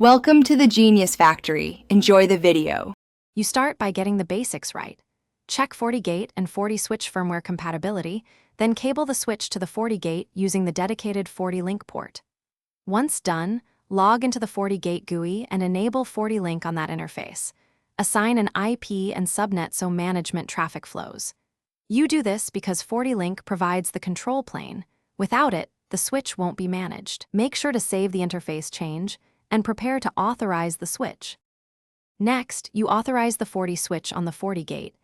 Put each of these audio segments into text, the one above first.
Welcome to the Genius Factory. Enjoy the video. You start by getting the basics right. Check Fortigate and Fortiswitch firmware compatibility, then cable the switch to the Fortigate using the dedicated FortiLink port. Once done, log into the Fortigate GUI and enable FortiLink on that interface. Assign an IP and subnet so management traffic flows. You do this because FortiLink provides the control plane. Without it, the switch won't be managed. Make sure to save the interface change and prepare to authorize the switch. Next, you authorize the Fortiswitch on the Fortigate.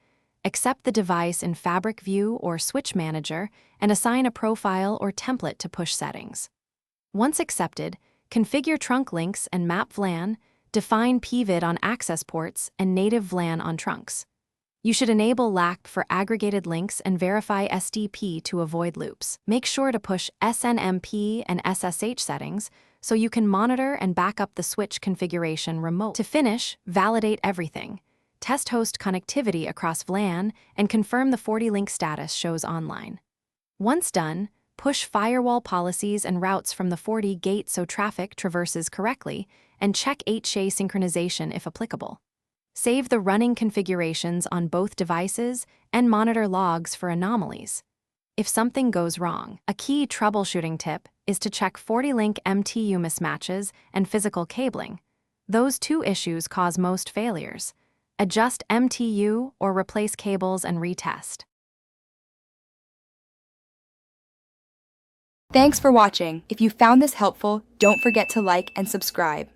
Accept the device in Fabric View or Switch Manager and assign a profile or template to push settings. Once accepted, configure trunk links and map VLAN, define pvid on access ports and native VLAN on trunks. You should enable LACP for aggregated links and verify SDP to avoid loops. Make sure to push SNMP and SSH settings so you can monitor and back up the switch configuration remote. To finish, validate everything. Test host connectivity across VLAN and confirm the FortiLink status shows online. Once done, push firewall policies and routes from the Fortigate so traffic traverses correctly, and check HA synchronization if applicable. Save the running configurations on both devices and monitor logs for anomalies. If something goes wrong, a key troubleshooting tip is to check FortiLink MTU mismatches and physical cabling. Those two issues cause most failures. Adjust MTU or replace cables and retest. Thanks for watching. If you found this helpful, don't forget to like and subscribe.